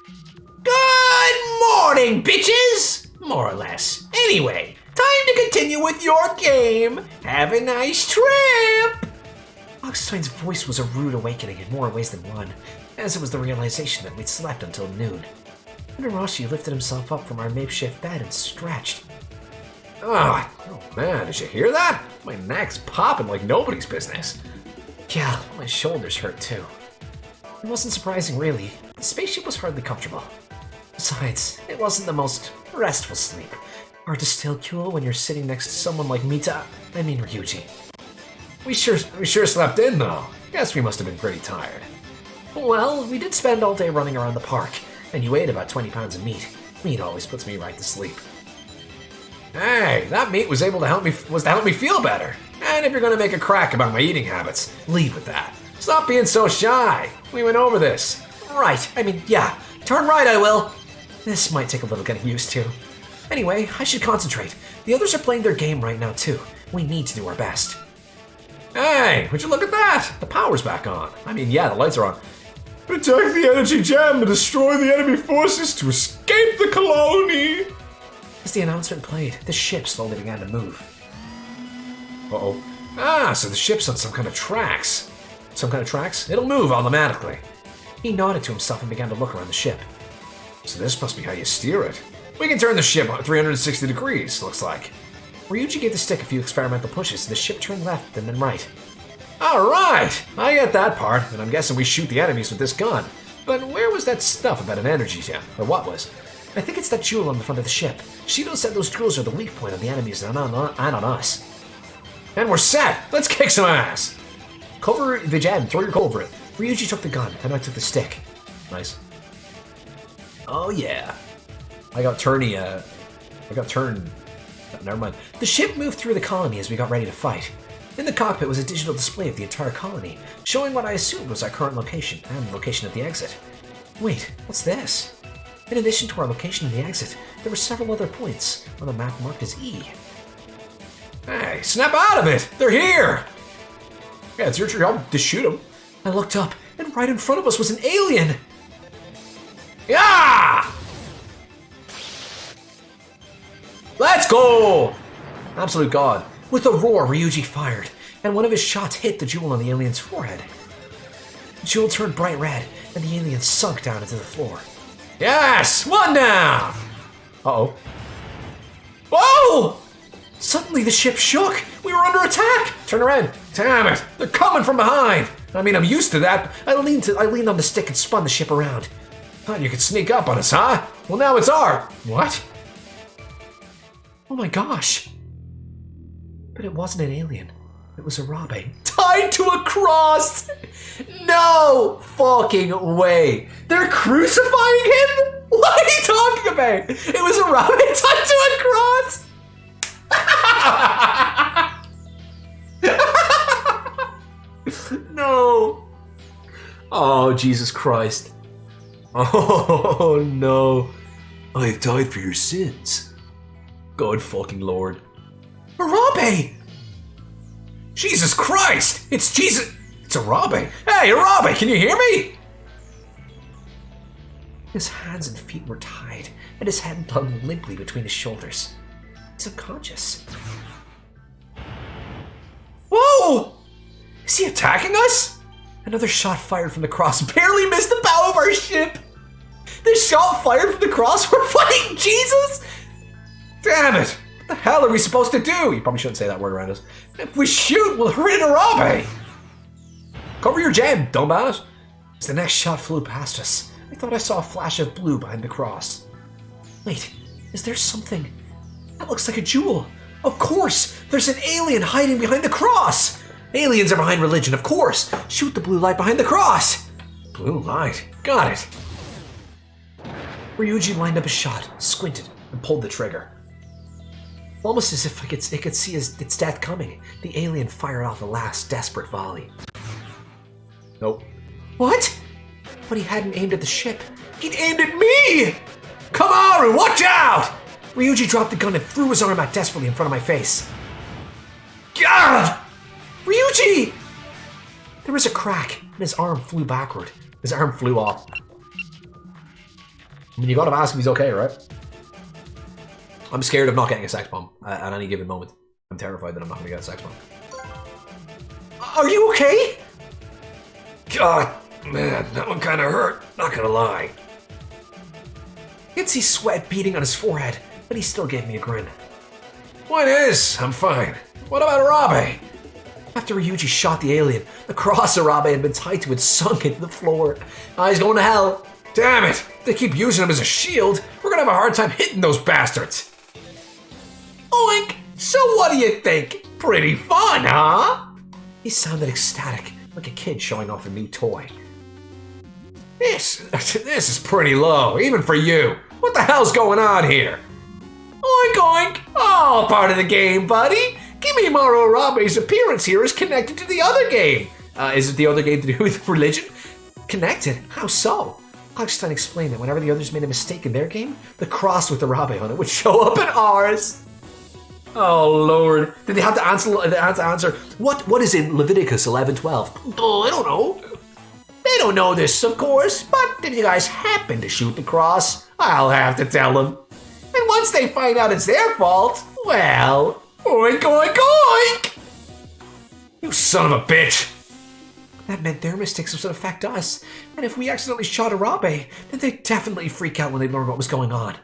Good morning, bitches! More or less. Anyway, time to continue with your game. Have a nice trip! Augustein's voice was a rude awakening in more ways than one, as it was the realization that we'd slept until noon. Hiderashi lifted himself up from our makeshift bed and stretched. Oh man, did you hear that? My neck's popping like nobody's business. Yeah, my shoulders hurt too. It wasn't surprising, really. The spaceship was hardly comfortable. Besides, it wasn't the most restful sleep. Hard to still cool when you're sitting next to someone like Ryuji. We sure slept in, though. Guess we must have been pretty tired. Well, we did spend all day running around the park, and you ate about 20 pounds of meat. Meat always puts me right to sleep. Hey, that meat was to help me feel better. And if you're gonna make a crack about my eating habits, lead with that. Stop being so shy. We went over this. Right. Yeah. Turn right, I will. This might take a little getting used to. Anyway, I should concentrate. The others are playing their game right now, too. We need to do our best. Hey, would you look at that? The power's back on. Yeah, the lights are on. Protect the energy gem and destroy the enemy forces to escape the colony! As the announcement played, the ship slowly began to move. Uh-oh. So the ship's on some kind of tracks. Some kind of tracks? It'll move automatically. He nodded to himself and began to look around the ship. So this must be how you steer it. We can turn the ship 360 degrees, looks like. Ryuji gave the stick a few experimental pushes, and the ship turned left and then right. Alright! I get that part, and I'm guessing we shoot the enemies with this gun. But where was that stuff about an energy gem? Or what was? I think it's that jewel on the front of the ship. Shido said those jewels are the weak point on the enemies and on us. And we're set! Let's kick some ass! Cover the gem, throw your coal over it. Ryuji took the gun, and I took the stick. Nice. Oh yeah. I got turned. Never mind. The ship moved through the colony as we got ready to fight. In the cockpit was a digital display of the entire colony, showing what I assumed was our current location and the location of the exit. Wait, what's this? In addition to our location and the exit, there were several other points on the map marked as E. Hey, snap out of it! They're here! Yeah, it's your job to shoot them. I looked up, and right in front of us was an alien! Yeah! Let's go! Absolute god. With a roar, Ryuji fired, and one of his shots hit the jewel on the alien's forehead. The jewel turned bright red, and the alien sunk down into the floor. Yes! One down! Uh-oh. Whoa! Suddenly the ship shook! We were under attack! Turn around. Damn it! They're coming from behind! I'm used to that. I leaned on the stick and spun the ship around. Thought you could sneak up on us, huh? Well, now it's our... What? Oh my gosh. But it wasn't an alien. It was Arabe. Tied to a cross! No fucking way. They're crucifying him? What are you talking about? It was Arabe tied to a cross? No. Oh, Jesus Christ. Oh, no. I've died for your sins. God fucking Lord. Arabe! Jesus Christ! It's Jesus! It's Arabe! Hey, Arabe, can you hear me? His hands and feet were tied, and his head hung limply between his shoulders. He's unconscious. Whoa! Is he attacking us? Another shot fired from the cross barely missed the bow of our ship! The shot fired from the cross? We're fighting Jesus? Damn it! What the hell are we supposed to do? You probably shouldn't say that word around us. If we shoot, we'll hit Arabe! Cover your jam, dumbass! As the next shot flew past us, I thought I saw a flash of blue behind the cross. Wait, is there something? That looks like a jewel. Of course! There's an alien hiding behind the cross! Aliens are behind religion, of course! Shoot the blue light behind the cross! Blue light? Got it! Ryuji lined up a shot, squinted, and pulled the trigger. Almost as if it could see its death coming, the alien fired off a last desperate volley. Nope. What? But he hadn't aimed at the ship. He'd aimed at me! Kamaru, watch out! Ryuji dropped the gun and threw his arm out desperately in front of my face. God! Ryuji! There was a crack, and his arm flew backward. His arm flew off. I mean, you gotta ask if he's okay, right? I'm scared of not getting a sex bomb at any given moment. I'm terrified that I'm not gonna get a sex bomb. Are you okay? God, man, that one kinda hurt. Not gonna lie. I could see sweat beading on his forehead, but he still gave me a grin. Point is, I'm fine. What about Arabe? After Ryuji shot the alien, the cross Arabe had been tied to it sunk into the floor. He's going to hell. Damn it! They keep using him as a shield. We're gonna have a hard time hitting those bastards. Oink! So what do you think? Pretty fun, huh? He sounded ecstatic, like a kid showing off a new toy. This is pretty low, even for you. What the hell's going on here? Oink oink! All part of the game, buddy. Kimimaro Arabe's appearance here is connected to the other game. Is it the other game to do with religion? Connected? How so? Hochstein explained that whenever the others made a mistake in their game, the cross with Arabe on it would show up in ours. Oh Lord! Did they have to answer? What is in Leviticus 11:12? Oh, I don't know. They don't know this, of course. But if you guys happen to shoot the cross, I'll have to tell them. And once they find out it's their fault, well, oink oink oink! You son of a bitch! That meant their mistakes would affect us. And if we accidentally shot Arabe, then they'd definitely freak out when they learned what was going on.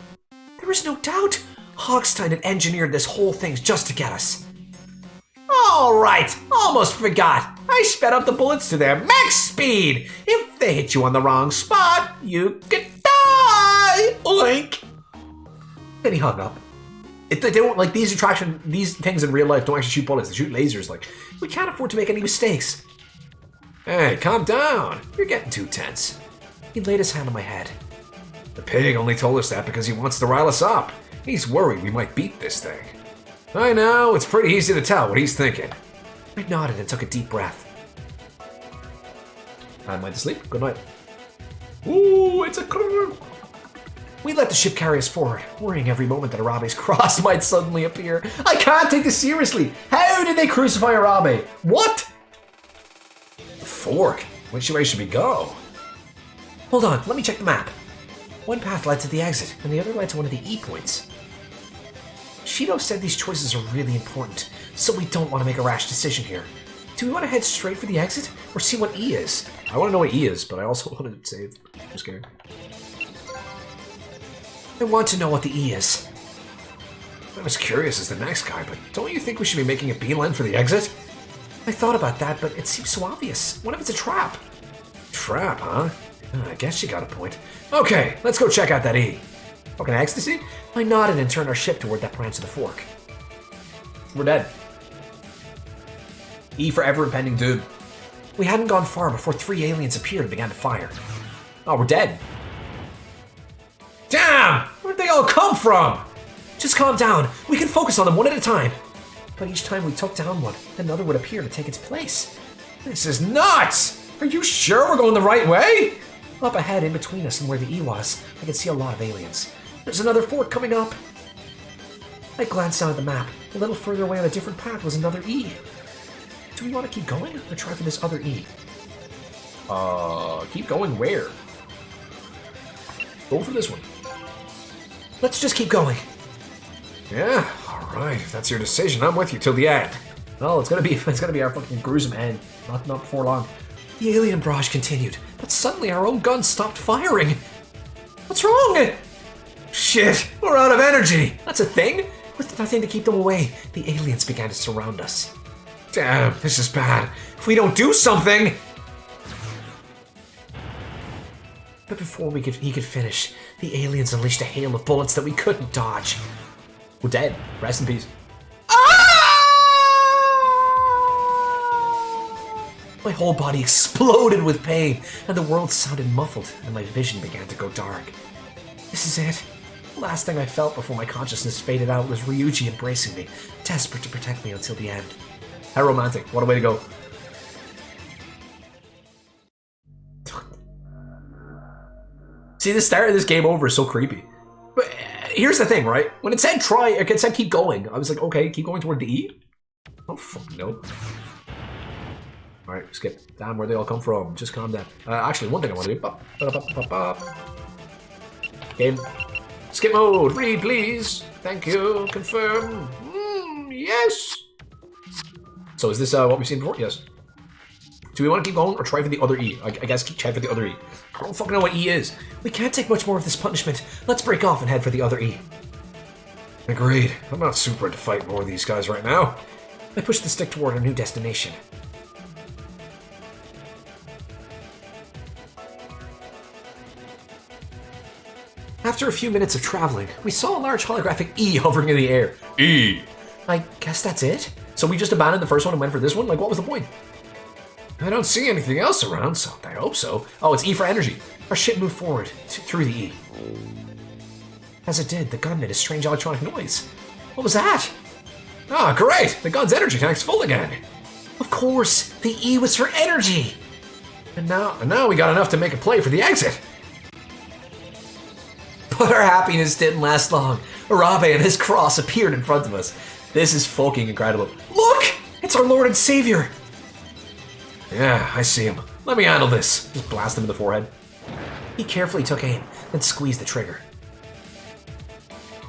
There was no doubt. Hochstein had engineered this whole thing just to get us. All right, almost forgot. I sped up the bullets to their max speed. If they hit you on the wrong spot, you could die. Oink. Then he hung up. They don't like these things in real life don't actually shoot bullets. They shoot lasers. Like, we can't afford to make any mistakes. Hey, calm down. You're getting too tense. He laid his hand on my head. The pig only told us that because he wants to rile us up. He's worried we might beat this thing. I know, it's pretty easy to tell what he's thinking. I nodded and took a deep breath. I went to sleep. Good night. Ooh, it's a crew. We let the ship carry us forward, worrying every moment that Arabe's cross might suddenly appear. I can't take this seriously. How did they crucify Arabe? What? The fork? Which way should we go? Hold on, let me check the map. One path led to the exit, and the other led to one of the E points. Shido said these choices are really important, so we don't want to make a rash decision here. Do we want to head straight for the exit, or see what E is? I want to know what E is, but I also want to save. I'm scared. I want to know what the E is. I'm as curious as the next guy, but don't you think we should be making a beeline for the exit? I thought about that, but it seems so obvious. What if it's a trap? Trap, huh? I guess you got a point. Okay, let's go check out that E. Fucking ecstasy? I nodded and turned our ship toward that branch of the fork. We're dead. E for ever impending doom. We hadn't gone far before 3 aliens appeared and began to fire. Oh, we're dead. Damn! Where'd they all come from? Just calm down. We can focus on them one at a time. But each time we took down one, another would appear to take its place. This is nuts! Are you sure we're going the right way? Up ahead, in between us and where the E was, I could see a lot of aliens. There's another fort coming up. I glanced down at the map. A little further away on a different path was another E. Do we want to keep going or try for this other E? Keep going where? Go for this one. Let's just keep going. Yeah, alright, if that's your decision, I'm with you till the end. Well, it's gonna be our fucking gruesome end. Not before long. The alien barrage continued, but suddenly our own guns stopped firing. What's wrong? Shit, we're out of energy. That's a thing? With nothing to keep them away, the aliens began to surround us. Damn, this is bad. If we don't do something... But before he could finish, the aliens unleashed a hail of bullets that we couldn't dodge. We're dead. Rest in peace. My whole body exploded with pain, and the world sounded muffled, and my vision began to go dark. This is it. The last thing I felt before my consciousness faded out was Ryuji embracing me, desperate to protect me until the end. How romantic. What a way to go. See, the start of this game over is so creepy. But here's the thing, right? When it said try, it said keep going. I was like, okay, keep going toward the E? Oh, fuck no. Alright, skip. Damn, where they all come from. Just calm down. Actually, one thing I want to do. Game. Skip mode. Read, please. Thank you. Confirm. Yes. So is this what we've seen before? Yes. Do we want to keep going or try for the other E? I guess keep trying for the other E. I don't fucking know what E is. We can't take much more of this punishment. Let's break off and head for the other E. Agreed. I'm not super into fighting more of these guys right now. I push the stick toward our new destination. After a few minutes of traveling, we saw a large holographic E hovering in the air. E! I guess that's it? So we just abandoned the first one and went for this one? Like, what was the point? I don't see anything else around, so I hope so. Oh, it's E for energy. Our ship moved forward through the E. As it did, the gun made a strange electronic noise. What was that? Ah, great! The gun's energy tank's full again. Of course, the E was for energy. And now we got enough to make a play for the exit. But our happiness didn't last long. Arabe and his cross appeared in front of us. This is fucking incredible. Look! It's our Lord and Savior! Yeah, I see him. Let me handle this. Just blast him in the forehead. He carefully took aim, then squeezed the trigger.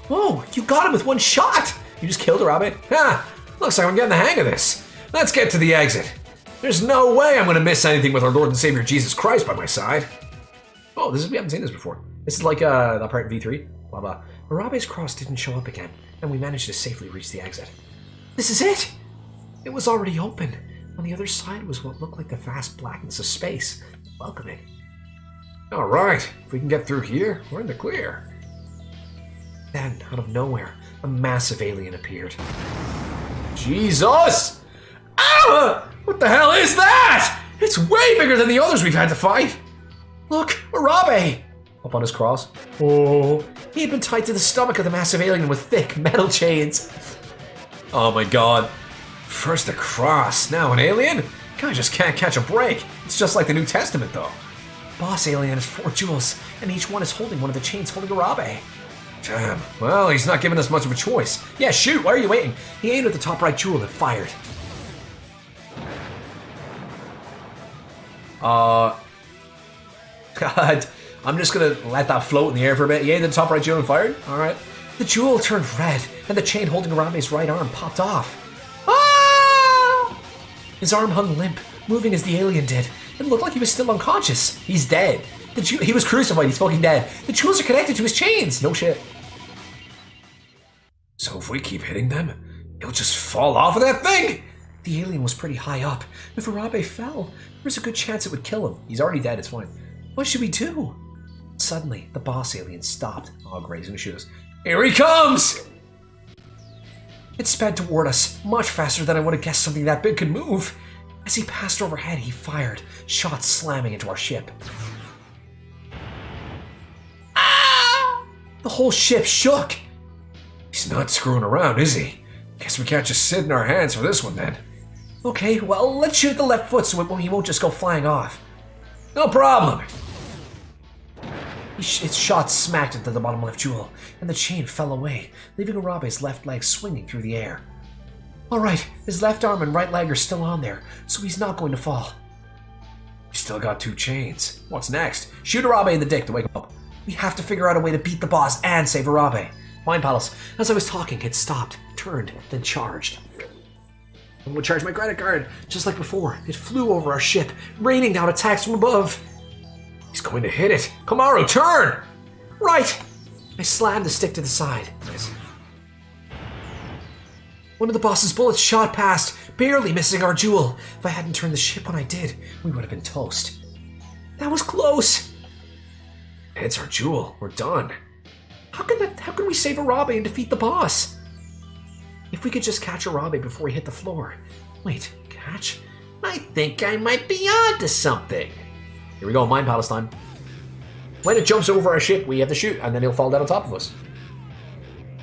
Whoa, you got him with one shot! You just killed Arabe? Ha! Looks like I'm getting the hang of this. Let's get to the exit. There's no way I'm gonna miss anything with our Lord and Savior Jesus Christ by my side. Oh, we haven't seen this before. This is like that part in V3. Blah blah. Arabe's cross didn't show up again, and we managed to safely reach the exit. This is it! It was already open. On the other side was what looked like the vast blackness of space, welcoming. Alright, if we can get through here, we're in the clear. Then, out of nowhere, a massive alien appeared. Jesus! Ah! What the hell is that? It's way bigger than the others we've had to fight! Look, Arabe! Up on his cross. Oh, he had been tied to the stomach of the massive alien with thick metal chains. Oh my god. First a cross, now an alien? Guy just can't catch a break. It's just like the New Testament though. Boss alien has 4 jewels, and each one is holding one of the chains holding Arabe. Damn, well, he's not giving us much of a choice. Yeah, shoot, why are you waiting? He aimed at the top right jewel and fired. God, I'm just gonna let that float in the air for a bit. He aimed at the top right jewel and fired? Alright. The jewel turned red, and the chain holding Arabe's right arm popped off. Ah! His arm hung limp, moving as the alien did. It looked like he was still unconscious. He's dead. He was crucified, he's fucking dead. The jewels are connected to his chains. No shit. So if we keep hitting them, he'll just fall off of that thing! The alien was pretty high up. If Arabe fell, there was a good chance it would kill him. He's already dead, it's fine. What should we do? Suddenly, the boss alien stopped. Oh great, he's gonna shoot us. Here he comes! It sped toward us, much faster than I would have guessed something that big could move. As he passed overhead, he fired, shots slamming into our ship. Ah! The whole ship shook. He's not screwing around, is he? Guess we can't just sit in our hands for this one then. Okay, well, let's shoot the left foot so he won't just go flying off. No problem. Its shot smacked into the bottom left jewel, and the chain fell away, leaving Arabe's left leg swinging through the air. Alright, his left arm and right leg are still on there, so he's not going to fall. He's still got 2 chains. What's next? Shoot Arabe in the dick to wake him up. We have to figure out a way to beat the boss and save Arabe. Mind Palace, as I was talking, it stopped, turned, then charged. I'm going to charge my credit card. Just like before, it flew over our ship, raining down attacks from above. He's going to hit it. Kamaru, turn! Right! I slammed the stick to the side. Nice. One of the boss's bullets shot past, barely missing our jewel. If I hadn't turned the ship when I did, we would have been toast. That was close! It's our jewel. We're done. How can we save Arabe and defeat the boss? If we could just catch Arabe before he hit the floor. Wait, catch? I think I might be onto something. Here we go, Mind Palace time. When it jumps over our ship, we have to shoot, and then he'll fall down on top of us.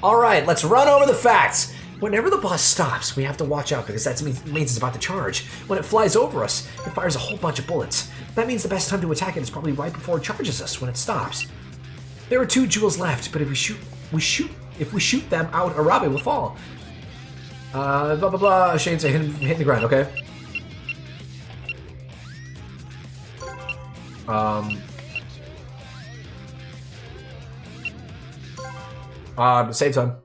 Alright, let's run over the facts. Whenever the boss stops, we have to watch out because that means it's about to charge. When it flies over us, it fires a whole bunch of bullets. That means the best time to attack it is probably right before it charges us, when it stops. There are 2 jewels left, but if we shoot them out, Arabe will fall. Blah blah blah. Shane's hitting the ground. Okay. Save time.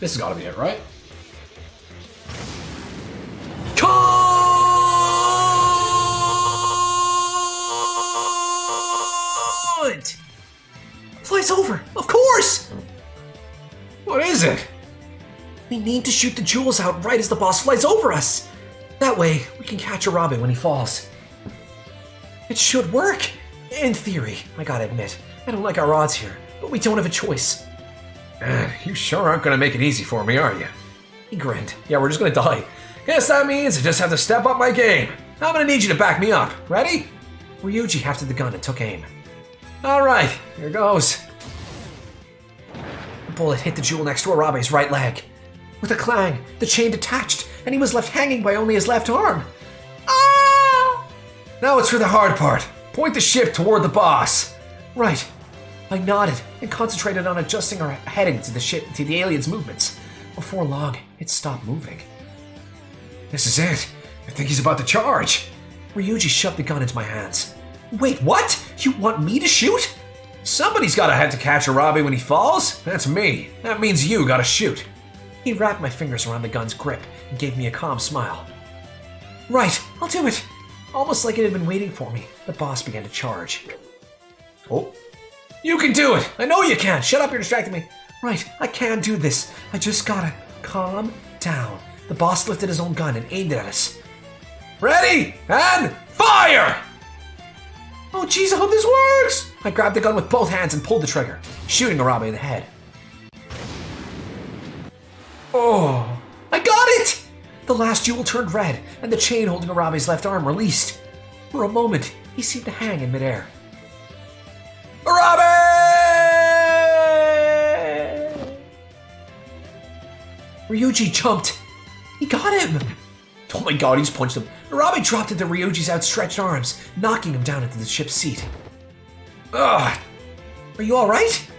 This has got to be it, right? Cunt! Flies over, of course! What is it? We need to shoot the jewels out right as the boss flies over us. That way, we can catch Arabe when he falls. It should work. In theory, I gotta admit, I don't like our odds here, but we don't have a choice. Man, you sure aren't gonna make it easy for me, are you? He grinned. Yeah, we're just gonna die. Guess that means I just have to step up my game. I'm gonna need you to back me up. Ready? Ryuji hefted the gun and took aim. Alright, here goes. The bullet hit the jewel next to Arabe's right leg. With a clang, the chain detached, and he was left hanging by only his left arm. Ah! Now it's for the hard part. Point the ship toward the boss. Right. I nodded and concentrated on adjusting our heading to the ship to the alien's movements. Before long, it stopped moving. This is it. I think he's about to charge. Ryuji shoved the gun into my hands. Wait, what? You want me to shoot? Somebody's gotta have to catch Arabe when he falls. That's me. That means you gotta shoot. He wrapped my fingers around the gun's grip and gave me a calm smile. Right, I'll do it. Almost like it had been waiting for me, the boss began to charge. Oh. You can do it! I know you can! Shut up, you're distracting me. Right, I can do this. I just gotta calm down. The boss lifted his own gun and aimed it at us. Ready, and fire! Oh jeez, I hope this works! I grabbed the gun with both hands and pulled the trigger, shooting Arabe in the head. Oh, I got it! The last jewel turned red, and the chain holding Arabe's left arm released. For a moment, he seemed to hang in midair. Arabe! Ryuji jumped. He got him! Oh my god, he's punched him. Arabe dropped into Ryuji's outstretched arms, knocking him down into the ship's seat. Ugh! Are you alright?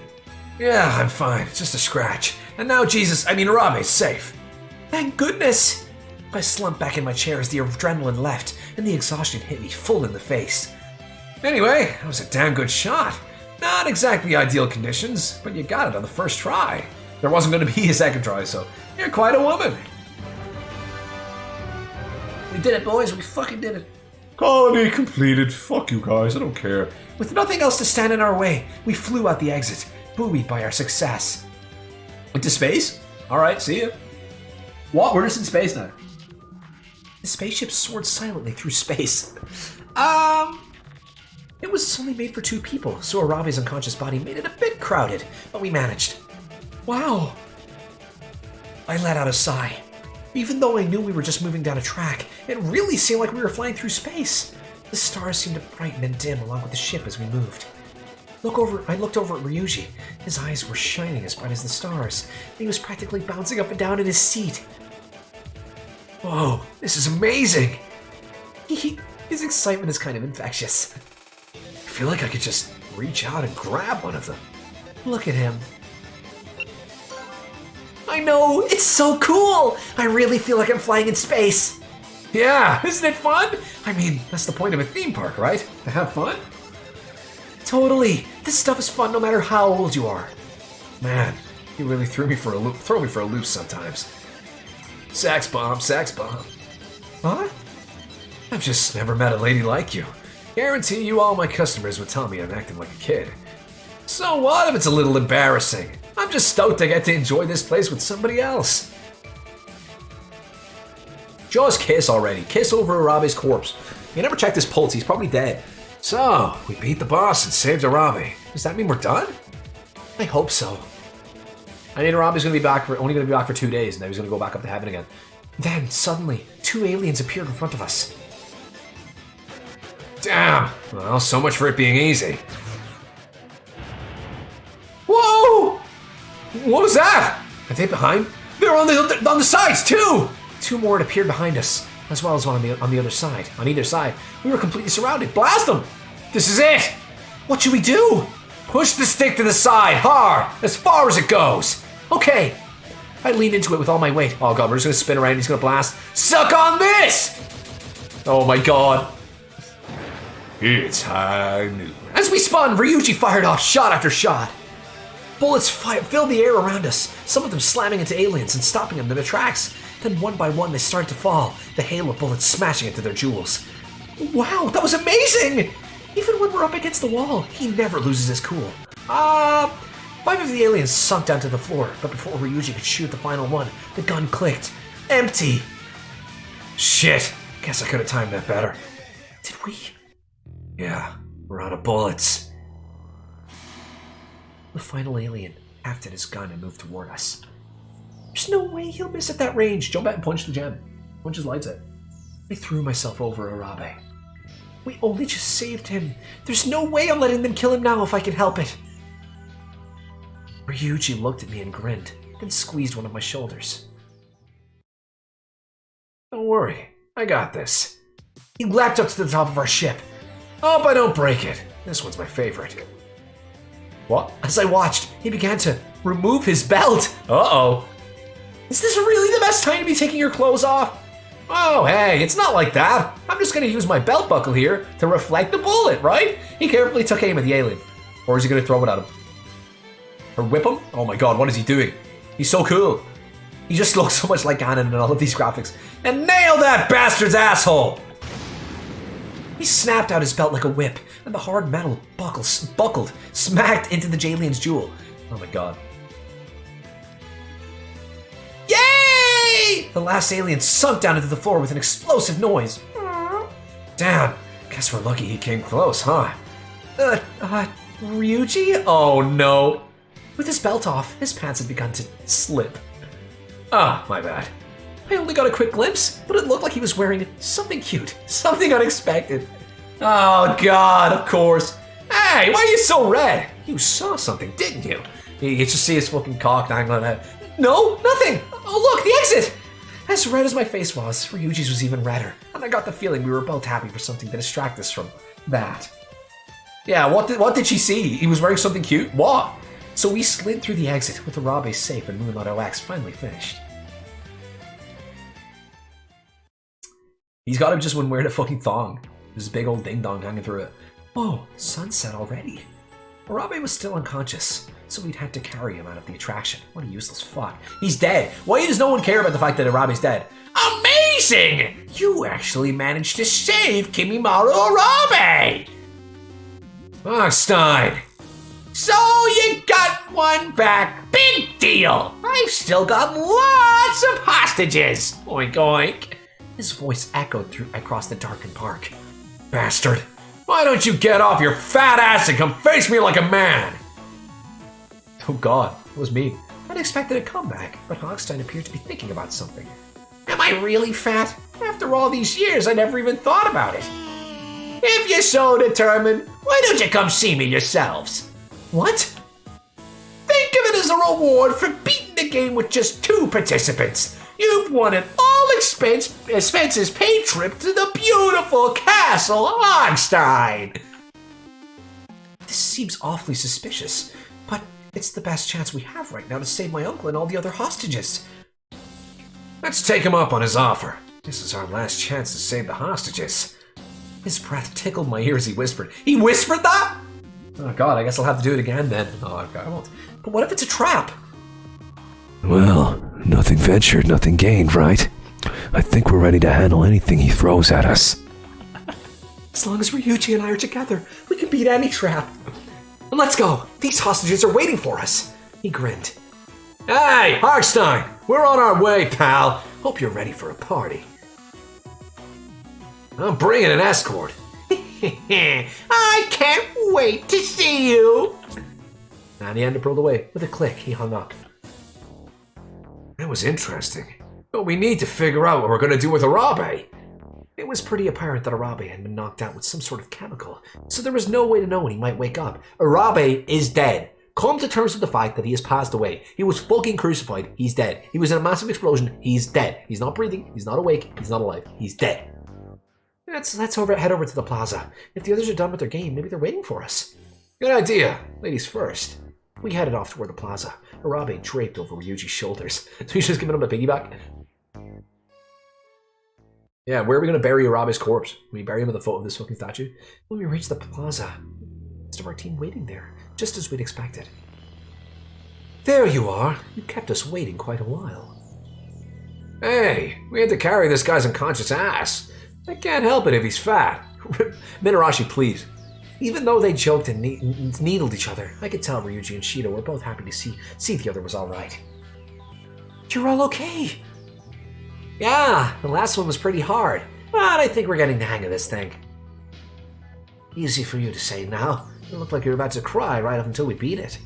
Yeah, I'm fine. It's just a scratch. And now Arabe's safe. Thank goodness! I slumped back in my chair as the adrenaline left, and the exhaustion hit me full in the face. Anyway, that was a damn good shot. Not exactly ideal conditions, but you got it on the first try. There wasn't going to be a second try, so you're quite a woman. We did it, boys. We fucking did it. Colony completed. Fuck you guys. I don't care. With nothing else to stand in our way, we flew out the exit, buoyed by our success. Into space? Alright, see ya. What? We're just in space now. The spaceship soared silently through space. It was only made for 2 people, so Arabe's unconscious body made it a bit crowded, but we managed. Wow. I let out a sigh. Even though I knew we were just moving down a track, it really seemed like we were flying through space. The stars seemed to brighten and dim along with the ship as we moved. I looked over at Ryuji. His eyes were shining as bright as the stars, and he was practically bouncing up and down in his seat. Whoa, this is amazing! His excitement is kind of infectious. I feel like I could just reach out and grab one of them. Look at him. I know, it's so cool! I really feel like I'm flying in space. Yeah, isn't it fun? I mean, that's the point of a theme park, right? To have fun? Totally. This stuff is fun no matter how old you are. Man, you really throw me for a loop sometimes. Sax bomb, sax bomb. What? I've just never met a lady like you. Guarantee you all my customers would tell me I'm acting like a kid. So what if it's a little embarrassing? I'm just stoked I get to enjoy this place with somebody else. Just kiss already. Kiss over Arabe's corpse. You never checked his pulse. He's probably dead. So, we beat the boss and saved Arabe. Does that mean we're done? I hope so. I mean, Arabe's only going to be back for 2 days, and then he's going to go back up to heaven again. Then, suddenly, 2 aliens appeared in front of us. Damn! Well, so much for it being easy. Whoa! What was that? Are they behind? They're on the sides too! 2 more had appeared behind us, as well as one on the other side. On either side, we were completely surrounded. Blast them! This is it! What should we do? Push the stick to the side, hard, as far as it goes. Okay. I leaned into it with all my weight. Oh god, we're just gonna spin around and he's gonna blast. Suck on this! Oh my god. It's high noon. As we spun, Ryuji fired off shot after shot. Bullets filled the air around us, some of them slamming into aliens and stopping them in their tracks. Then one by one they started to fall, the hail of bullets smashing into their jewels. Wow, that was amazing! Even when we're up against the wall, he never loses his cool. 5 of the aliens sunk down to the floor, but before Ryuji could shoot the final one, the gun clicked. Empty! Shit, guess I could have timed that better. Did we? Yeah, we're out of bullets. The final alien hefted his gun and moved toward us. There's no way he'll miss at that range. Jump out and punch the gem. Punch his lights out. I threw myself over Arabe. We only just saved him. There's no way I'm letting them kill him now if I can help it. Ryuji looked at me and grinned, then squeezed one of my shoulders. Don't worry, I got this. He leapt up to the top of our ship. Hope I don't break it. This one's my favorite. What? As I watched, he began to remove his belt. Uh-oh. Is this really the best time to be taking your clothes off? Oh, hey, it's not like that. I'm just gonna use my belt buckle here to reflect the bullet, right? He carefully took aim at the alien. Or is he gonna throw it at him? Or whip him? Oh my god, what is he doing? He's so cool. He just looks so much like Ganon in all of these graphics. And nail that bastard's asshole! He snapped out his belt like a whip, and the hard metal buckled, smacked into the alien's jewel. Oh my god. Yay! The last alien sunk down into the floor with an explosive noise. Damn, guess we're lucky he came close, huh? Ryuji? Oh no. With his belt off, his pants had begun to slip. Ah, my bad. I only got a quick glimpse, but it looked like he was wearing something cute, something unexpected. Oh god, of course. Hey, why are you so red? You saw something, didn't you? You just see his fucking cock dangling out. No, nothing. Oh look, the exit! As red as my face was, Ryuji's was even redder, and I got the feeling we were both happy for something to distract us from that. Yeah, what did she see? He was wearing something cute? What? So we slid through the exit with Arabe safe and Moonlight OX finally finished. He's got him just when wearing a fucking thong. There's a big old ding-dong hanging through it. Oh, sunset already. Arabe was still unconscious, so we'd had to carry him out of the attraction. What a useless fuck. He's dead. Why does no one care about the fact that Arabe's dead? Amazing! You actually managed to save Kimimaro Arabe! Stein. So you got one back. Big deal! I've still got lots of hostages! Oink oink. His voice echoed across the darkened park. Bastard. Why don't you get off your fat ass and come face me like a man? Oh god, it was me. I'd expected a comeback, but Hogstein appeared to be thinking about something. Am I really fat? After all these years, I never even thought about it. If you're so determined, why don't you come see me yourselves? What? Think of it as a reward for beating the game with just 2 participants. You've won an all-expenses paid trip to the beautiful Castle Hogstein. This seems awfully suspicious, but it's the best chance we have right now to save my uncle and all the other hostages. Let's take him up on his offer. This is our last chance to save the hostages. His breath tickled my ear as he whispered. He whispered that? Oh god, I guess I'll have to do it again then. Oh, okay, I won't. But what if it's a trap? Well, nothing ventured, nothing gained, right? I think we're ready to handle anything he throws at us. As long as Ryuji and I are together, we can beat any trap. And let's go. These hostages are waiting for us. He grinned. Hey, Hogstein! We're on our way, pal. Hope you're ready for a party. I'm bringing an escort. I can't wait to see you. And he had to pull away. With a click, he hung up. That was interesting. But we need to figure out what we're going to do with Arabe. It was pretty apparent that Arabe had been knocked out with some sort of chemical, so there was no way to know when he might wake up. Arabe is dead. Come to terms with the fact that he has passed away. He was fucking crucified. He's dead. He was in a massive explosion. He's dead. He's not breathing. He's not awake. He's not alive. He's dead. Let's head over to the plaza. If the others are done with their game, maybe they're waiting for us. Good idea. Ladies first. We headed off toward the plaza. Arabe draped over Ryuji's shoulders. So he's just giving him a piggyback. Yeah, where are we going to bury Arabe's corpse? We bury him at the foot of this fucking statue? When we reached the plaza, most of our team waiting there, just as we'd expected. There you are. You kept us waiting quite a while. Hey, we had to carry this guy's unconscious ass. I can't help it if he's fat. Minarashi, please. Even though they joked and needled each other, I could tell Ryuji and Shido were both happy to see the other was alright. You're all okay? Yeah, the last one was pretty hard, but I think we're getting the hang of this thing. Easy for you to say now. You look like you're about to cry right up until we beat it.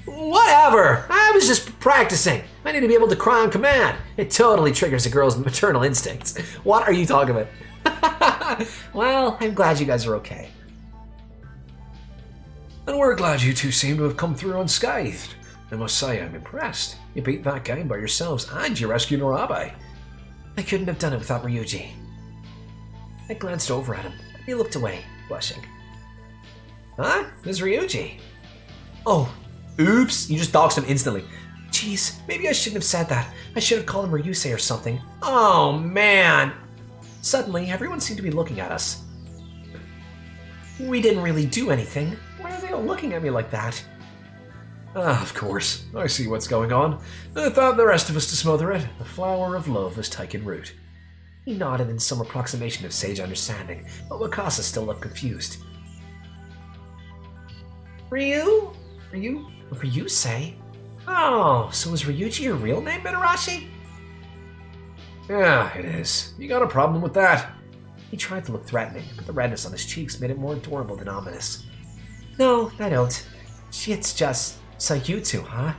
Whatever! I was just practicing. I need to be able to cry on command. It totally triggers a girl's maternal instincts. What are you talking about? Well, I'm glad you guys are okay. And we're glad you two seem to have come through unscathed. I must say I'm impressed. You beat that game by yourselves and you rescued Arabe. I couldn't have done it without Ryuji. I glanced over at him. He looked away, blushing. Huh? There's Ryuji. Oh, oops, you just doxed him instantly. Jeez, maybe I shouldn't have said that. I should have called him Ryusei or something. Oh, man. Suddenly, everyone seemed to be looking at us. We didn't really do anything. Why are they all looking at me like that? Ah, of course. I see what's going on. I thought the rest of us to smother it. The flower of love has taken root. He nodded in some approximation of sage understanding, but Wakasa still looked confused. Ryusei? Oh, so is Ryuji your real name, Minarashi? Yeah, it is. You got a problem with that? He tried to look threatening, but the redness on his cheeks made it more adorable than ominous. No, I don't. It's just... So you two, huh?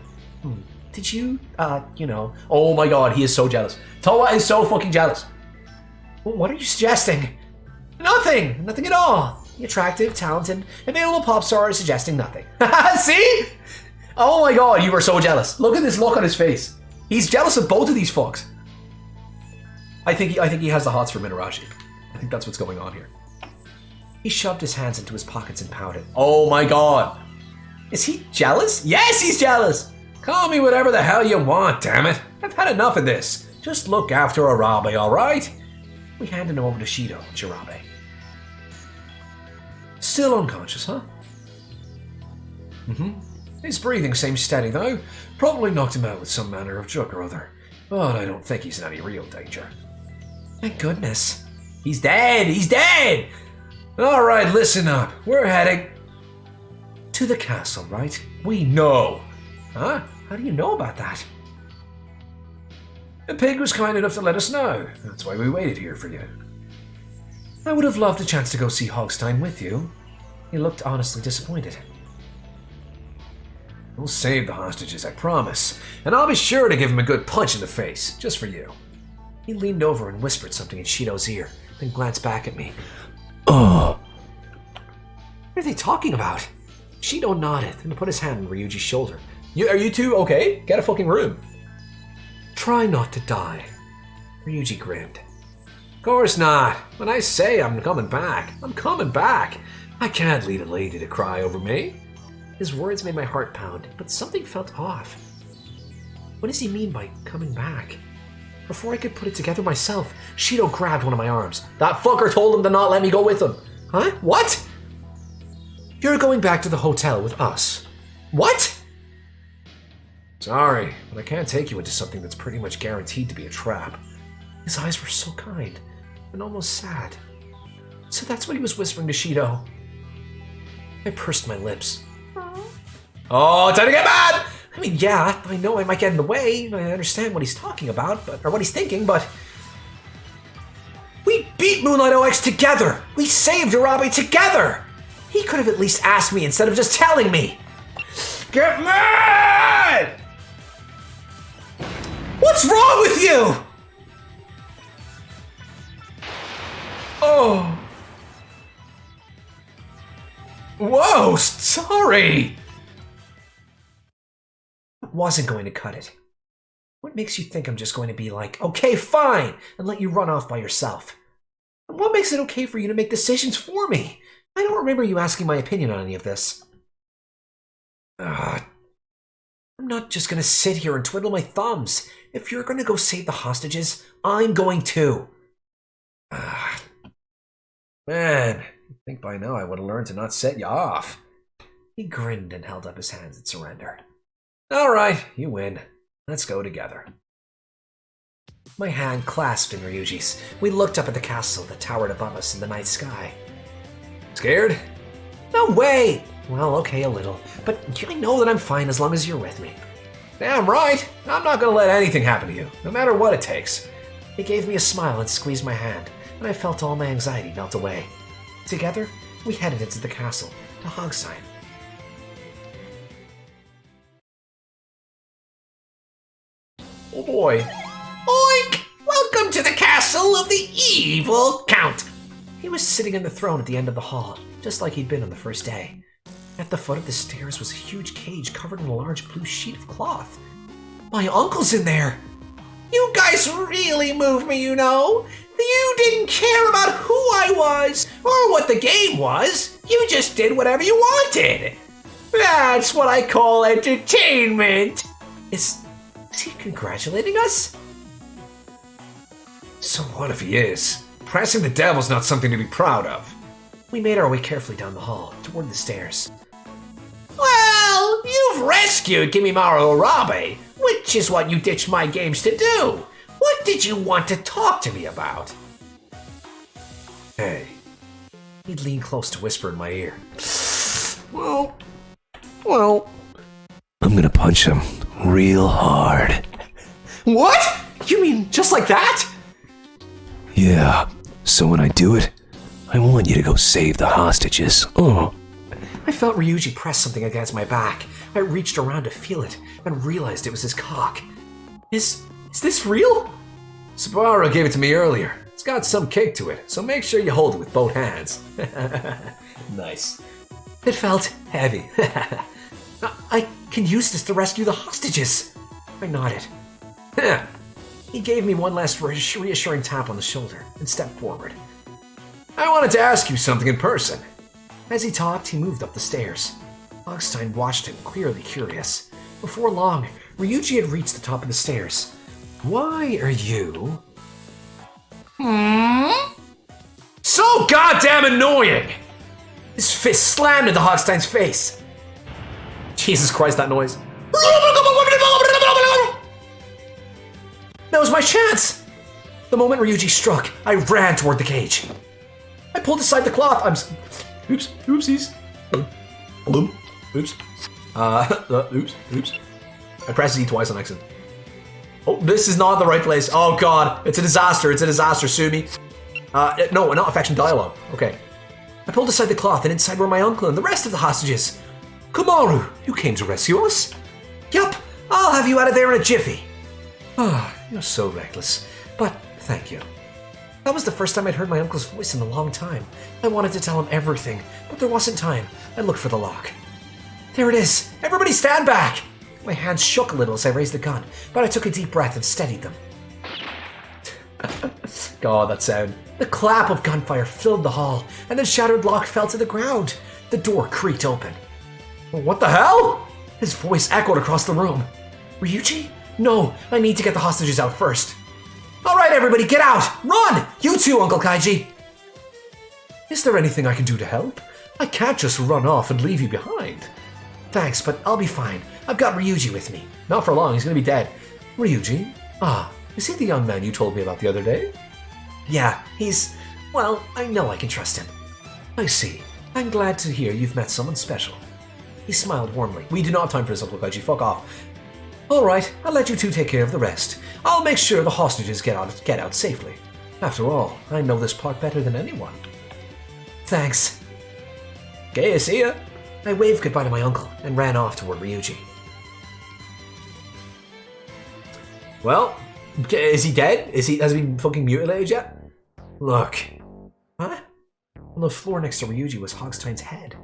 Did you, Oh my god, he is so jealous. Towa is so fucking jealous. What are you suggesting? Nothing! Nothing at all! The attractive, talented, available pop star is suggesting nothing. See? Oh my god, you are so jealous. Look at this look on his face. He's jealous of both of these fucks. I think he has the hots for Minarashi. I think that's what's going on here. He shoved his hands into his pockets and pouted. Oh my god. Is he jealous? Yes, he's jealous! Call me whatever the hell you want, damn it. I've had enough of this. Just look after Arabe, alright? We handed him over to Shido and Jirabe. Still unconscious, huh? His breathing seems steady, though. Probably knocked him out with some manner of drug or other. But I don't think he's in any real danger. Thank goodness. He's dead! He's dead! Alright, listen up. We're heading... to the castle, right? We know. Huh? How do you know about that? The pig was kind enough to let us know. That's why we waited here for you. I would have loved a chance to go see Hogstein with you. He looked honestly disappointed. We'll save the hostages, I promise. And I'll be sure to give him a good punch in the face, just for you. He leaned over and whispered something in Shido's ear, then glanced back at me. Oh, What are they talking about? Shido nodded and put his hand on Ryuji's shoulder. Are you two okay? Get a fucking room. Try not to die. Ryuji grinned. Of course not. When I say I'm coming back, I'm coming back. I can't lead a lady to cry over me. His words made my heart pound, but something felt off. What does he mean by coming back? Before I could put it together myself, Shido grabbed one of my arms. That fucker told him to not let me go with him. Huh? What? You're going back to the hotel with us. What? Sorry, but I can't take you into something that's pretty much guaranteed to be a trap. His eyes were so kind and almost sad. So that's what he was whispering to Shido. I pursed my lips. Oh, time to get mad! I mean, yeah, I know I might get in the way. I understand what he's talking about, or what he's thinking, but... We beat Moonlight OX together! We saved Arabe together! He could have at least asked me instead of just telling me! Get mad! What's wrong with you? Oh. Whoa, sorry! I wasn't going to cut it. What makes you think I'm just going to be like, okay, fine, and let you run off by yourself? And what makes it okay for you to make decisions for me? I don't remember you asking my opinion on any of this. I'm not just going to sit here and twiddle my thumbs. If you're going to go save the hostages, I'm going too. Man, I think by now I would have learned to not set you off. He grinned and held up his hands in surrender. All right, you win. Let's go together. My hand clasped in Ryuji's. We looked up at the castle that towered above us in the night sky. Scared? No way! Well, okay, a little. But I know that I'm fine as long as you're with me. Damn right. I'm not gonna let anything happen to you, no matter what it takes. He gave me a smile and squeezed my hand, and I felt all my anxiety melt away. Together, we headed into the castle, to Hogstein. Oh boy. Oink! Welcome to the castle of the evil Count! He was sitting in the throne at the end of the hall, just like he'd been on the first day. At the foot of the stairs was a huge cage covered in a large blue sheet of cloth. My uncle's in there! You guys really moved me, you know! You didn't care about who I was, or what the game was. You just did whatever you wanted. That's what I call entertainment! Is he congratulating us? So what if he is? Pressing the devil's not something to be proud of. We made our way carefully down the hall, toward the stairs. Well, you've rescued Kimimaro Arabe, which is what you ditched my games to do. What did you want to talk to me about? Hey. He'd lean close to whisper in my ear. Well. I'm gonna punch him real hard. What? You mean just like that? Yeah, so when I do it, I want you to go save the hostages. Oh. I felt Ryuji press something against my back. I reached around to feel it and realized it was his cock. Is this real? Sabara gave it to me earlier. It's got some kick to it, so make sure you hold it with both hands. Nice. It felt heavy. I can use this to rescue the hostages. I nodded. He gave me one last reassuring tap on the shoulder and stepped forward. I wanted to ask you something in person. As he talked, he moved up the stairs. Hogstein watched him, clearly curious. Before long, Ryuji had reached the top of the stairs. Why are you... So goddamn annoying! His fist slammed into Hogstein's face. Jesus Christ, that noise. That was my chance! The moment Ryuji struck, I ran toward the cage. I pulled aside the cloth. Oopsies. Oops. Oops. I pressed Z twice on accident. Oh, this is not the right place. Oh god, it's a disaster. Sue me. No, not affection dialogue. Okay. I pulled aside the cloth and inside were my uncle and the rest of the hostages. Kumaru, you came to rescue us? Yup, I'll have you out of there in a jiffy. Ah, you're so reckless, but thank you. That was the first time I'd heard my uncle's voice in a long time. I wanted to tell him everything, but there wasn't time. I looked for the lock. There it is! Everybody stand back! My hands shook a little as I raised the gun, but I took a deep breath and steadied them. God, that sound. The clap of gunfire filled the hall, and the shattered lock fell to the ground. The door creaked open. What the hell? His voice echoed across the room. Ryuji? No, I need to get the hostages out first. All right, everybody, get out! Run! You too, Uncle Kaiji! Is there anything I can do to help? I can't just run off and leave you behind. Thanks, but I'll be fine. I've got Ryuji with me. Not for long, he's gonna be dead. Ryuji? Ah, is he the young man you told me about the other day? Yeah, well, I know I can trust him. I see. I'm glad to hear you've met someone special. He smiled warmly. We do not have time for this, Uncle Kaiji. Fuck off. All right, I'll let you two take care of the rest. I'll make sure the hostages get out safely. After all, I know this part better than anyone. Thanks. Okay, see ya. I waved goodbye to my uncle and ran off toward Ryuji. Well, is he dead? Has he been fucking mutilated yet? Look. Huh? On the floor next to Ryuji was Hogstein's head.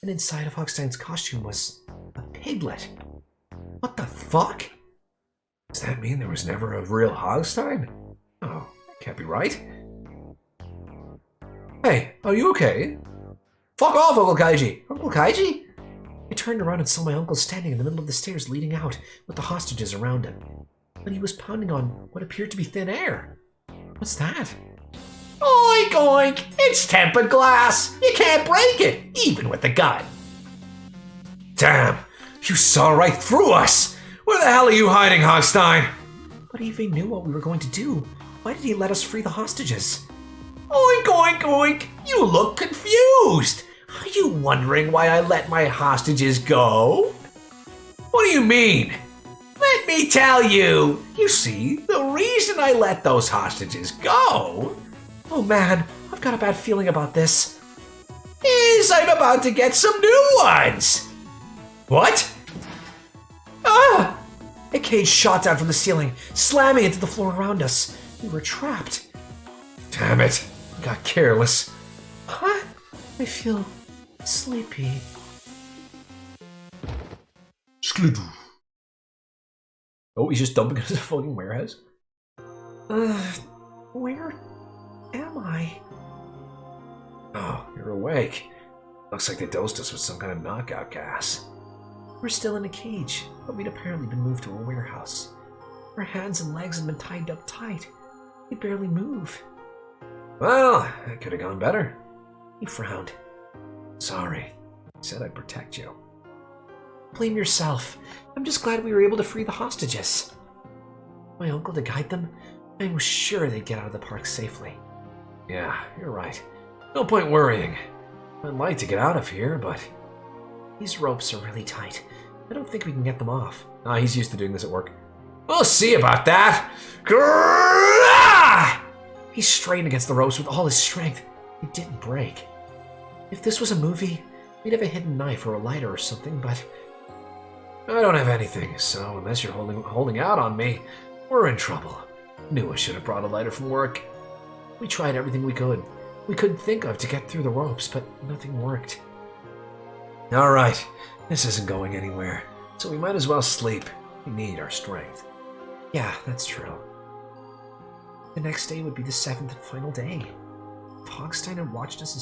And inside of Hogstein's costume was a piglet. What the fuck? Does that mean there was never a real Hogstein? Oh, that can't be right. Hey, are you okay? Fuck off, Uncle Kaiji! Uncle Kaiji? I turned around and saw my uncle standing in the middle of the stairs leading out with the hostages around him. But he was pounding on what appeared to be thin air. What's that? Oi! Oink oink! It's tempered glass. You can't break it, even with a gun. Damn, you saw right through us. Where the hell are you hiding, Hogstein? But if he knew what we were going to do, why did he let us free the hostages? Oink oink oink! You look confused. Are you wondering why I let my hostages go? What do you mean? Let me tell you. You see, the reason I let those hostages go Oh man, I've got a bad feeling about this. is I'm about to get some new ones. What? Ah! A cage shot down from the ceiling, slamming into the floor around us. We were trapped. Damn it, I got careless. Huh? I feel sleepy. Oh, he's just dumping into the fucking warehouse? Where am I? Oh, you're awake. Looks like they dosed us with some kind of knockout gas. We're still in a cage, but we'd apparently been moved to a warehouse. Our hands and legs had been tied up tight. We barely move. Well, that could have gone better. He frowned. Sorry. I said I'd protect you. Blame yourself. I'm just glad we were able to free the hostages. My uncle to guide them, I was sure they'd get out of the park safely. Yeah, you're right. No point worrying. I'd like to get out of here, but... These ropes are really tight. I don't think we can get them off. Ah, he's used to doing this at work. We'll see about that! Grrrah! He strained against the ropes with all his strength. It didn't break. If this was a movie, we'd have a hidden knife or a lighter or something, but... I don't have anything, so unless you're holding out on me, we're in trouble. Knew I should have brought a lighter from work. We tried everything we could think of to get through the ropes, but nothing worked. Alright, this isn't going anywhere, so we might as well sleep. We need our strength. Yeah, that's true. The next day would be the 7th and final day. If Hogstein had wanted us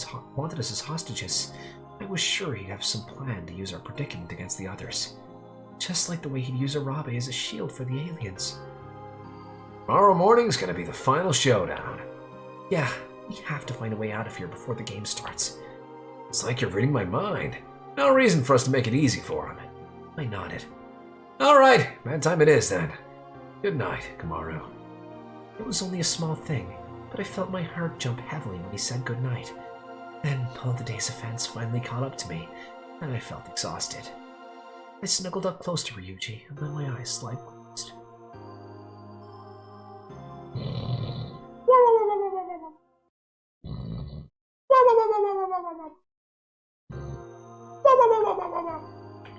as hostages, I was sure he'd have some plan to use our predicament against the others. Just like the way he'd use Arabe as a shield for the aliens. Tomorrow morning's gonna be the final showdown. Yeah, we have to find a way out of here before the game starts. It's like you're reading my mind. No reason for us to make it easy for him. I nodded. Alright, bad time it is then. Good night, Kamaru. It was only a small thing, but I felt my heart jump heavily when he said goodnight. Then all the day's offense finally caught up to me, and I felt exhausted. I snuggled up close to Ryuji and let my eyes slide closed.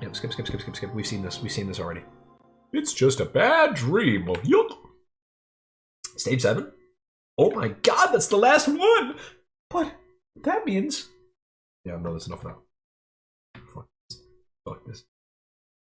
Yep, skip. We've seen this already. It's just a bad dream. Yup. Stage 7? Oh my god, that's the last one! But that means... Yeah, no, that's enough now. Fuck this.